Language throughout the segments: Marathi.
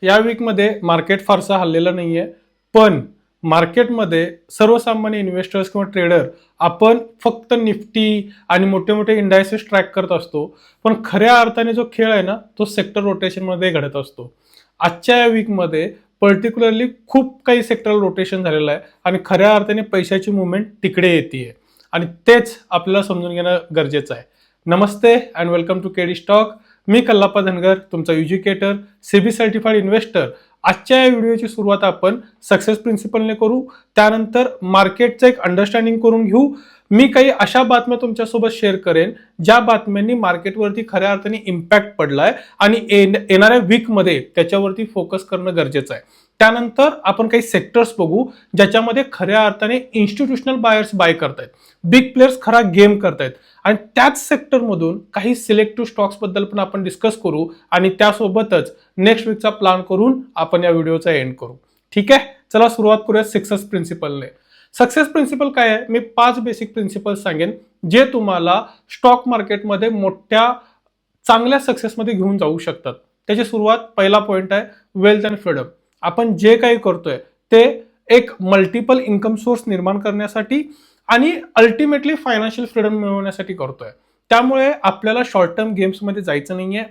या वीकमध्ये मार्केट फारसा हललेलं नाहीये, पण मार्केटमध्ये सर्वसामान्य इन्व्हेस्टर्स किंवा ट्रेडर आपण फक्त निफ्टी आणि मोठे मोठे इंडायसेस ट्रॅक करत असतो, पण खऱ्या अर्थाने जो खेळ आहे ना तो सेक्टर रोटेशनमध्ये घडत असतो. आजच्या या वीकमध्ये पर्टिक्युलरली खूप काही सेक्टरल रोटेशन झालेलं आहे आणि खऱ्या अर्थाने पैशाची मुवमेंट तिकडे येते आणि तेच आपल्याला समजून घेणं गरजेचं आहे. नमस्ते and welcome to KD stock. मी कल्लाप्पा धनगर, तुमचा एज्युकेटर, सेबी सर्टिफाईड इन्व्हेस्टर. आजच्या या व्हिडिओची सुरुवात आपण सक्सेस प्रिन्सिपलने करू, त्यानंतर मार्केटचं एक अंडरस्टँडिंग करून घेऊ. मी काही अशा बातम्या तुमच्यासोबत शेअर करेन ज्या बातम्यांनी मार्केटवरती खऱ्या अर्थाने इम्पॅक्ट पडलाय आणि येणाऱ्या वीकमध्ये त्याच्यावरती फोकस करणं गरजेचं आहे. त्यानंतर आपण काही सेक्टर्स बघू ज्याच्यामध्ये खऱ्या अर्थाने इन्स्टिट्यूशनल बायर्स बाय करतायत, बिग प्लेयर्स खरा गेम करतायत आणि त्याच सेक्टरमधून काही सिलेक्टिव्ह स्टॉक्स बद्दल पण आपण डिस्कस करू आणि त्यासोबतच नेक्स्ट वीकचा प्लॅन करून आपण या व्हिडिओचा एंड करू. ठीक आहे, चला सुरुवात करूया सक्सेस प्रिन्सिपलने. सक्सेस प्रिन्सिपल काय आहे? मी 5 बेसिक प्रिन्सिपल सांगेन जे तुम्हाला स्टॉक मार्केटमध्ये मोठ्या चांगल्या सक्सेसमध्ये घेऊन जाऊ शकतात. त्याची सुरुवात, पहिला पॉइंट आहे वेल्थ अँड फ्रीडम. आपण जे काही करतोय ते एक मल्टिपल इन्कम सोर्स निर्माण करण्यासाठी आणि अल्टिमेटली फायनान्शियल फ्रीडम मिळवण्यासाठी करतोय. त्यामुळे आपल्याला शॉर्ट टर्म गेम्समध्ये जायचं नाहीये.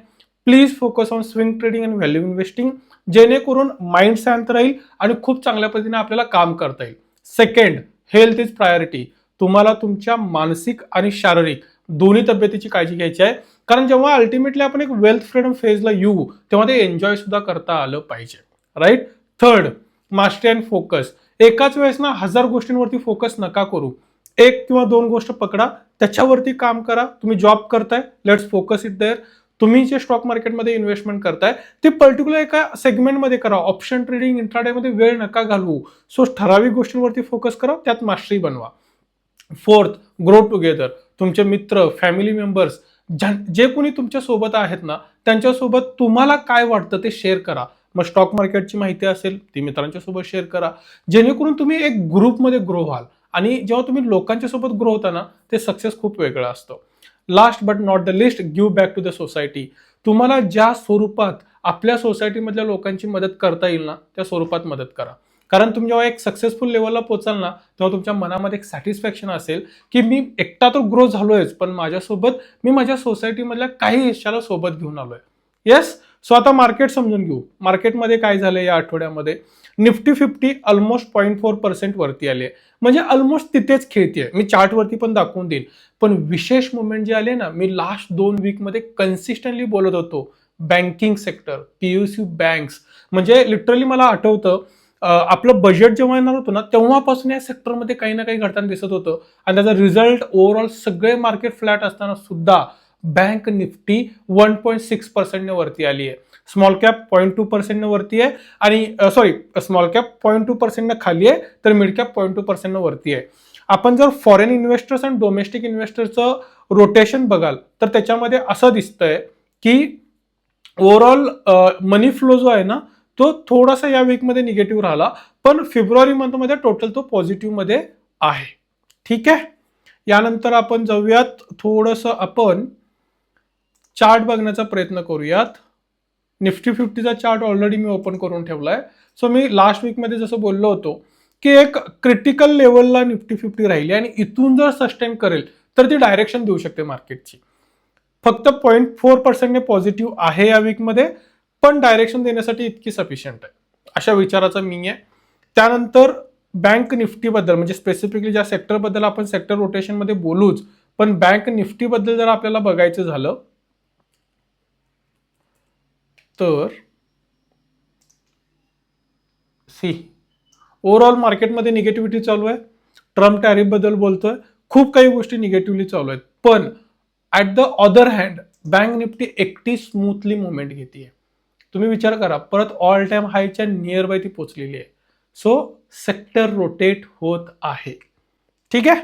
Please focus on swing trading and value investing, जेणेकरून माइंड शांत राहील आणि खूप चांगल्या पद्धतीने आपल्याला काम करता येईल. Second, health is priority. तुम्हाला तुमच्या मानसिक आणि शारीरिक दोन्ही तब्येतीची काळजी घ्यायची आहे, कारण जेव्हा अल्टिमेटली आपण एक वेल्थ फ्रीडम फेजला येऊ तेव्हा ते एन्जॉय सुद्धा करता आलं पाहिजे. Right. Third, mastery and focus. एकाच वेळेस ना 1000 गोष्टींवरती फोकस नका करू. एक किंवा 2 गोष्ट पकडा, त्याच्यावरती काम करा. तुम्ही जॉब करताय, लेट्स फोकस इट देअर. तुम्ही जे स्टॉक मार्केटमध्ये इन्व्हेस्टमेंट करताय ते पर्टिक्युलर एका सेगमेंटमध्ये करा. ऑप्शन ट्रेडिंग, इंट्राडे मध्ये वेळ नका घालवू. सो ठराविक गोष्टींवरती फोकस करा, त्यात मास्टरी बनवा. Fourth, grow together. तुमचे मित्र, फॅमिली मेंबर्स, जे कोणी तुमच्या सोबत आहेत ना त्यांच्यासोबत तुम्हाला काय वाटतं ते शेअर करा. मग स्टॉक मार्केटची माहिती असेल ती मित्रांच्या सोबत शेअर करा, जेणेकरून तुम्ही एक ग्रुपमध्ये ग्रो व्हाल. आणि जेव्हा तुम्ही लोकांच्या सोबत ग्रो होता ना ते सक्सेस खूप वेगळं असतं. Last but not the least, give back to the society. तुम्हाला ज्या स्वरूपात आपल्या सोसायटीमधल्या लोकांची मदत करता येईल ना त्या स्वरूपात मदत करा. कारण तुम्ही जेव्हा एक सक्सेसफुल लेवलला पोचाल ना तेव्हा तुमच्या मनामध्ये एक सॅटिस्फॅक्शन असेल की मी एकटा तर ग्रो झालोयच, पण माझ्यासोबत मी माझ्या सोसायटीमधल्या काही हिश्श्याला सोबत घेऊन आलोय. येस. सो आता मार्केट समजून घेऊ. मार्केटमध्ये काय झालंय या आठवड्यामध्ये? निफ्टी 50 ऑलमोस्ट 0.4% वरती आले, म्हणजे ऑलमोस्ट तिथेच खेळतीये. मी चार्टवरती पण दाखवून देईन. पण विशेष मुवमेंट जे आले ना, मी लास्ट 2 वीकमध्ये कन्सिस्टंटली बोलत होतो, बँकिंग सेक्टर, पीयूसी बँक्स, म्हणजे लिटरली मला आठवतं आपलं बजेट जेव्हा येणार होतं ना तेव्हापासून या सेक्टरमध्ये काही ना काही घडताना दिसत होतं आणि त्याचा रिझल्ट ओव्हरऑल सगळे मार्केट फ्लॅट असताना सुद्धा बँक निफ्टी 1.6% वरती आली आहे. स्मॉल कॅप 0.2% वरती आहे आणि स्मॉल कॅप 0.2% खाली आहे, तर मिड कॅप 0.2% वरती आहे. आपण जर फॉरेन इन्व्हेस्टर्स आणि डोमेस्टिक इन्व्हेस्टरचं रोटेशन बघाल तर त्याच्यामध्ये असं दिसतंय की ओव्हरऑल मनी फ्लो जो आहे ना तो थोडासा या वीकमध्ये निगेटिव्ह राहिला, पण फेब्रुवारी मंथमध्ये टोटल तो पॉझिटिव्ह मध्ये आहे. ठीक आहे. यानंतर आपण जाऊयात, थोडंसं आपण चार्ट बघण्याचा प्रयत्न करूयात. निफ्टी 50चा चार्ट ऑलरेडी मी ओपन करून ठेवलाय. सो मी लास्ट वीकमध्ये जसं बोललो होतो की एक क्रिटिकल लेवलला निफ्टी 50 राहिली आणि इथून जर सस्टेन करेल तर ती डायरेक्शन देऊ शकते मार्केटची. फक्त 0.4% पॉझिटिव्ह आहे या वीकमध्ये, पण डायरेक्शन देण्यासाठी इतकी सफिशियंट आहे अशा विचाराचा मी आहे. त्यानंतर बँक निफ्टी बद्दल, म्हणजे स्पेसिफिकली ज्या सेक्टर बद्दल आपण सेक्टर रोटेशन मध्ये बोलूच, पण बँक निफ्टी बद्दल जर आपल्याला बघायचं झालं तर ओव्हरऑल मार्केटमध्ये निगेटिव्हिटी चालू आहे. ट्रम्प टॅरिफ बद्दल बोलतोय, खूप काही गोष्टी निगेटिव्हली चालू आहेत, पण at the other hand bank Nifty एकटी स्मूथली मुवमेंट घेते. तुम्ही विचार करा, परत ऑल टाइम हायच्या नियर बाय ती पोहोचलेली आहे. सो सेक्टर रोटेट होत आहे. ठीक आहे.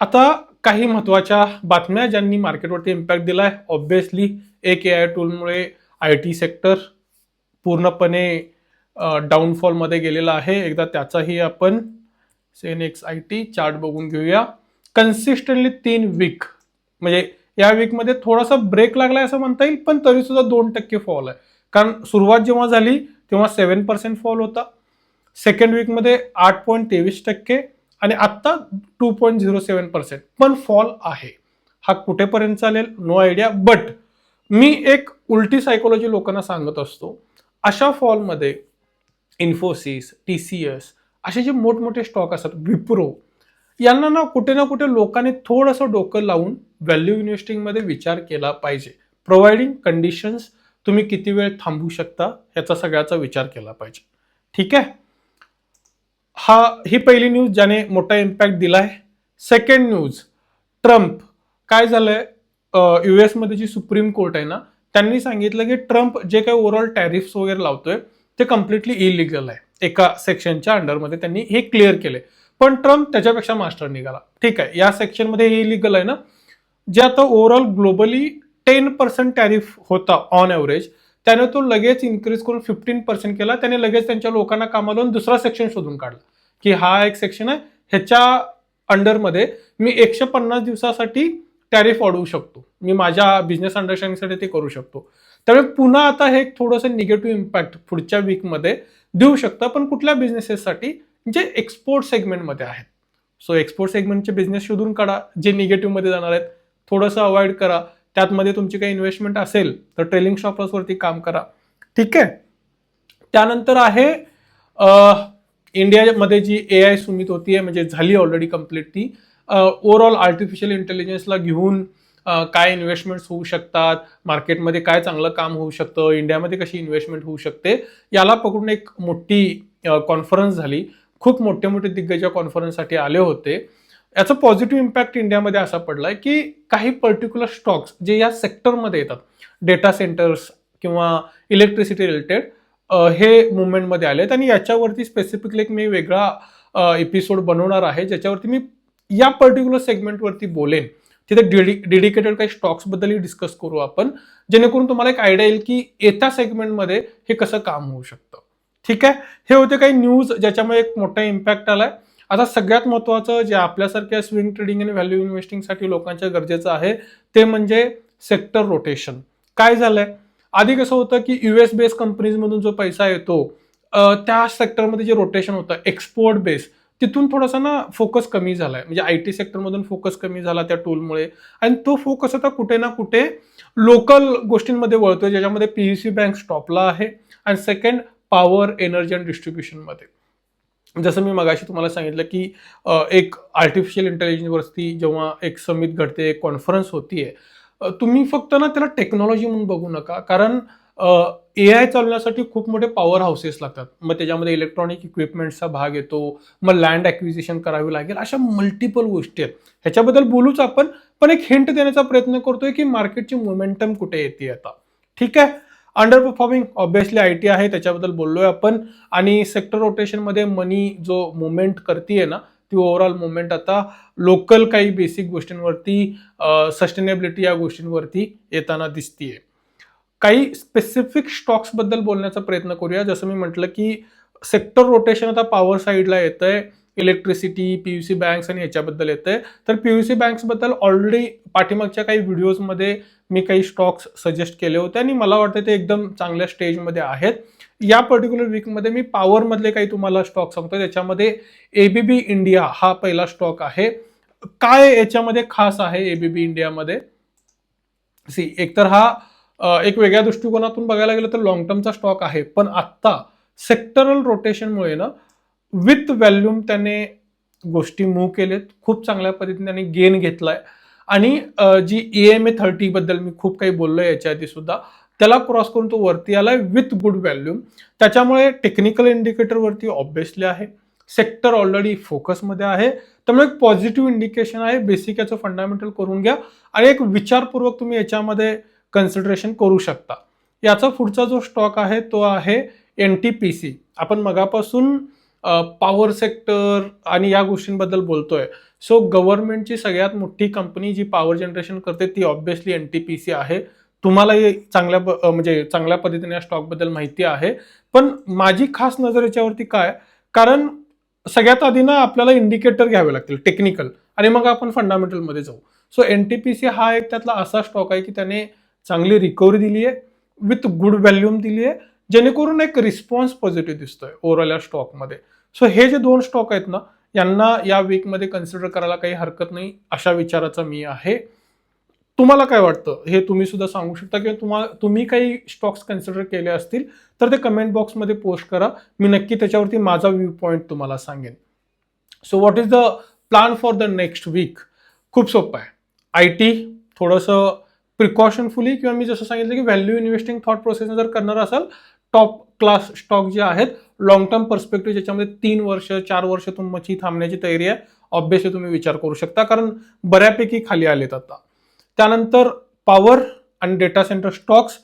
आता काही महत्वाच्या बातम्या ज्यांनी मार्केटवरती इम्पॅक्ट दिलाय. ऑब्व्हियसली एक एआय टूलमुळे आयटी सेक्टर पूर्णपणे डाऊनफॉल मध्ये गेलेला आहे. एकदा त्याचाही आपण सेनेक्स आयटी चार्ट बघून घेऊया. कन्सिस्टंटली 3 वीक, म्हणजे या वीकमध्ये थोडासा ब्रेक लागलाय असं म्हणता येईल, पण तरी सुद्धा 2% फॉल आहे. कारण सुरुवात जेव्हा झाली तेव्हा 7% फॉल होता, सेकंड वीकमध्ये 8.23% आणि आत्ता 2.07%, पण फॉल आहे. हा कुठेपर्यंत चालेल नो आयडिया. बट मी एक उलटी सायकोलॉजी लोकांना सांगत असतो, अशा फॉलमध्ये इन्फोसिस, TCS असे जे मोठमोठे स्टॉक असतात, विप्रो, यांना ना कुठे लोकांनी थोडंसं डोकं लावून व्हॅल्यू इन्व्हेस्टिंगमध्ये विचार केला पाहिजे. प्रोव्हाइडिंग कंडिशन्स, तुम्ही किती वेळ थांबू शकता याचा सगळ्याचा विचार केला पाहिजे. ठीक आहे, ही पहिली न्यूज ज्याने मोठा इम्पॅक्ट दिलाय. Second news, Trump. काय झालंय, US मध्ये जी सुप्रीम कोर्ट आहे ना, त्यांनी सांगितलं की ट्रम्प जे काही ओव्हरऑल टॅरिफ्स वगैरे लावतोय ते कम्प्लिटली इलिगल आहे. एका सेक्शनच्या अंडरमध्ये त्यांनी हे क्लिअर केले, पण ट्रम्प त्याच्यापेक्षा मास्टर निघाला. ठीक आहे, या सेक्शनमध्ये हे इलिगल आहे ना, जे आता ओव्हरऑल ग्लोबली 10% टॅरिफ होता ऑन एव्हरेज, त्याने तो लगेच इन्क्रीज करून 15% केला. त्याने लगेच त्यांच्या लोकांना कामाला लावून दुसरा सेक्शन शोधून काढला की हा एक सेक्शन आहे, ह्याच्या अंडरमध्ये मी 150 दिवसासाठी टॅरिफ वाढवू शकतो, मी माझ्या बिझनेस अंडरस्टँडिंगसाठी ते करू शकतो. त्यामुळे पुन्हा आता हे थोडंसं निगेटिव्ह इम्पॅक्ट पुढच्या वीकमध्ये देऊ शकतं, पण कुठल्या बिझनेसेससाठी, जे एक्सपोर्ट सेगमेंटमध्ये आहेत. सो एक्सपोर्ट सेगमेंटचे बिझनेस शोधून काढा जे निगेटिव्हमध्ये जाणार आहेत, थोडंसं अवॉइड करा. त्यातमध्ये तुमची काही इन्व्हेस्टमेंट असेल तर ट्रेलिंग स्टॉप्सवरती काम करा. ठीक आहे, त्यानंतर आहे इंडियामध्ये जी AI सुमित होती आहे, म्हणजे झाली ऑलरेडी कम्प्लीट ती. ओव्हरऑल आर्टिफिशियल इंटेलिजन्सला घेऊन काय इन्व्हेस्टमेंट्स होऊ शकतात, मार्केटमध्ये काय चांगलं काम होऊ शकतं, इंडियामध्ये कशी इन्व्हेस्टमेंट होऊ शकते, याला पकडून एक मोठी कॉन्फरन्स झाली. खूप मोठे मोठे दिग्गज कॉन्फरन्ससाठी आले होते. याचा पॉझिटिव्ह इम्पॅक्ट इंडियामध्ये असा पडलाय की काही पर्टिक्युलर स्टॉक्स जे या सेक्टरमध्ये येतात, डेटा सेंटर्स किंवा इलेक्ट्रिसिटी रिलेटेड, हे मुवमेंटमध्ये आलेत. आणि याच्यावरती स्पेसिफिकली एक मी वेगळा एपिसोड बनवणार आहे, ज्याच्यावरती मी या पर्टिक्युलर सेगमेंटवरती बोलेन. तिथे डेडिकेटेड काही स्टॉक्स बद्दलही डिस्कस करू आपण, जेणेकरून तुम्हाला एक आयडिया येईल की येत्या सेगमेंटमध्ये हे कसं काम होऊ शकतं. ठीक आहे, हे होते काही न्यूज ज्याच्यामुळे एक मोठा इम्पॅक्ट आलाय. आता सगळ्यात महत्त्वाचं जे आपल्यासारख्या स्विंग ट्रेडिंग आणि व्हॅल्यू इन्व्हेस्टिंगसाठी लोकांच्या गरजेचं आहे ते म्हणजे सेक्टर रोटेशन. काय झालंय, आधी कसं होतं की US बेस्ड कंपनीजमधून जो पैसा येतो त्या सेक्टरमध्ये जे रोटेशन होतं एक्सपोर्ट बेस, तिथून थोडासा ना फोकस कमी झालाय. म्हणजे IT सेक्टरमधून फोकस कमी झाला त्या टूलमुळे, आणि तो फोकस आता कुठे ना कुठे लोकल गोष्टींमध्ये वळतोय, ज्याच्यामध्ये PSU बँक स्टॉपला आहे, आणि सेकंड पॉवर, एनर्जी आणि डिस्ट्रीब्युशनमध्ये. जसं मी मगाशी तुम्हाला सांगितलं की एक आर्टिफिशियल इंटेलिजन्सवरती जेव्हा एक समिट घडते, एक कॉन्फरन्स होतीये, तुम्ही फक्त ना त्याला टेक्नॉलॉजी म्हणून बघू नका, कारण AI चालवण्यासाठी खूप मोठे पॉवर हाऊसेस लागतात. मग त्याच्यामध्ये इलेक्ट्रॉनिक इक्विपमेंट्सचा भाग येतो, मग लँड ॲक्विजिशन करावी लागेल, अशा मल्टिपल गोष्टी आहेत. ह्याच्याबद्दल बोलूच आपण, पण एक हिंट देण्याचा प्रयत्न करतोय की मार्केटची मोमेंटम कुठे येते आता. ठीक आहे, अंडर परफॉर्मिंग ऑब्व्हियसली IT आहे, त्याच्याबद्दल बोललोय आपण. आणि सेक्टर रोटेशनमध्ये मनी जो मुवमेंट करतीये ना, ती ओव्हरऑल मुवमेंट आता लोकल काही बेसिक गोष्टींवरती, सस्टेनेबिलिटी या गोष्टींवरती येताना दिसतीये. काही स्पेसिफिक स्टॉक्स बद्दल बोलण्याचा प्रयत्न करूया. जसं मी म्हटलं की सेक्टर रोटेशन आता पॉवर साईडला येतंय, इलेक्ट्रिसिटी, PUC बँक्स आणि ह्याच्याबद्दल येतंय. तर PUC बँक्स बद्दल ऑलरेडी पाठीमागच्या काही व्हिडिओजमध्ये मी काही स्टॉक्स सजेस्ट केले होते आणि मला वाटतं ते एकदम चांगल्या स्टेजमध्ये आहेत. या पर्टिक्युलर वीकमध्ये मी पॉवरमधले काही तुम्हाला स्टॉक सांगतो. त्याच्यामध्ये ABB इंडिया हा पहिला स्टॉक आहे. काय याच्यामध्ये खास आहे ABB इंडियामध्ये, एकतर हा एक वेगळ्या दृष्टिकोनातून बघायला गेलं तर लॉंग टर्मचा स्टॉक आहे, पण आत्ता सेक्टरल रोटेशनमुळे ना विथ व्हॅल्यूम त्याने गोष्टी मूव्ह केलेत, खूप चांगल्या पद्धतीने त्याने गेन घेतलाय. आणि जी EMA30 बद्दल मी खूप काही बोललोय याच्या आधी सुद्धा, त्याला क्रॉस करून तो वरती आलाय विथ गुड व्हॅल्यूम. त्याच्यामुळे टेक्निकल इंडिकेटर वरती ऑब्व्हियसली आहे, सेक्टर ऑलरेडी फोकसमध्ये आहे, त्यामुळे एक पॉझिटिव्ह इंडिकेशन आहे. बेसिक याचं फंडामेंटल करून घ्या आणि एक विचारपूर्वक तुम्ही याच्यामध्ये कन्सिडरेशन करू शकता. याचा पुढचा जो स्टॉक आहे तो आहे NTPC. आपण मगापासून पॉवर सेक्टर आणि या गोष्टींबद्दल बोलतोय. सो गव्हर्नमेंटची सगळ्यात मोठी कंपनी जी पॉवर जनरेशन करते ती ऑब्व्हियसली NTPC आहे. तुम्हाला चांगल्या पद्धतीने या स्टॉकबद्दल माहिती आहे, पण माझी खास नजर याच्यावरती काय, कारण सगळ्यात आधी ना आपल्याला इंडिकेटर घ्यावे लागतील टेक्निकल, आणि मग आपण फंडामेंटलमध्ये जाऊ. सो NTPC हा एक त्यातला असा स्टॉक आहे की त्याने चांगली रिकव्हरी दिली आहे. विथ गुड व्हॅल्यूम दिली आहे, जेणेकरून एक रिस्पॉन्स पॉझिटिव्ह दिसतोय ओव्हरऑल या स्टॉकमध्ये. सो हे जे 2 स्टॉक आहेत ना, यांना या वीकमध्ये कन्सिडर करायला काही हरकत नाही, अशा विचाराचा मी आहे. तुम्हाला काय वाटतं हे तुम्ही सुद्धा सांगू शकता, किंवा तुम्ही काही स्टॉक्स कन्सिडर केले असतील तर ते कमेंट बॉक्समध्ये पोस्ट करा. मी नक्की त्याच्यावरती माझा व्ह्यू पॉईंट तुम्हाला सांगेन. So what is the plan for the next week? खूप सोपं आहे. IT थोडंसं प्रिकॉशनफुली, किंवा मी जसं सांगितलं की व्हॅल्यू इन्व्हेस्टिंग थॉट प्रोसेस जर करणार असाल, टॉप क्लास स्टॉक जे आहेत लॉंग टर्म पर्स्पेक्टिव्ह, ज्याच्यामध्ये 3 वर्ष 4 वर्ष तुमची थांबण्याची तयारी आहे, ऑब्व्हियसली तुम्ही विचार करू शकता, कारण बऱ्यापैकी खाली आलेत आता. त्यानंतर पॉवर आणि डेटा सेंटर स्टॉक्स,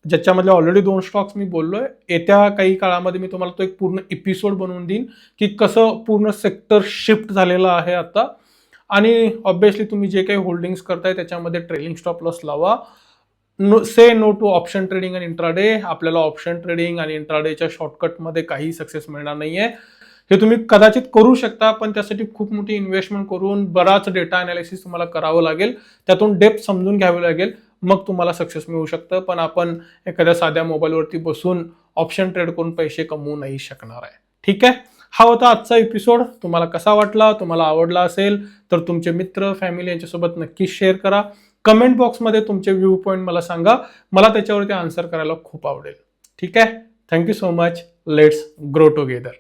ज्याच्यामधले ऑलरेडी 2 स्टॉक्स मी बोललोय. येत्या काही काळामध्ये मी तुम्हाला तो एक पूर्ण एपिसोड बनवून देईन की कसं पूर्ण सेक्टर शिफ्ट झालेलं आहे आता. आणि ऑब्व्हियसली तुम्ही जे काही होल्डिंग्स करताय त्याच्यामध्ये ट्रेलिंग स्टॉप लॉस लावा. से नो टू ऑप्शन ट्रेडिंग आणि इंट्राडे. आपल्याला ऑप्शन ट्रेडिंग आणि इंट्राडेच्या शॉर्टकटमध्ये काही सक्सेस मिळणार नाहीये. हे तुम्ही कदाचित करू शकता, पण त्यासाठी खूप मोठी इन्व्हेस्टमेंट करून बराच डेटा अनालिसिस तुम्हाला करावं लागेल, त्यातून डेप्थ समजून घ्यावी लागेल, मग तुम्हाला सक्सेस मिळू शकतं. पण आपण एखाद्या साध्या मोबाईलवरती बसून ऑप्शन ट्रेड करून पैसे कमवू नाही शकणार आहे. ठीक आहे, हा होता आजचा एपिसोड. तुम्हाला कसा वाटला? तुम्हाला आवडला असेल तर तुमचे मित्र फॅमिली यांच्यासोबत नक्की शेअर करा. कमेंट बॉक्समध्ये तुमचे व्ह्यू पॉईंट मला सांगा. मला त्याच्यावरती आन्सर करायला खूप आवडेल. ठीक आहे, thank you so much. Let's grow together.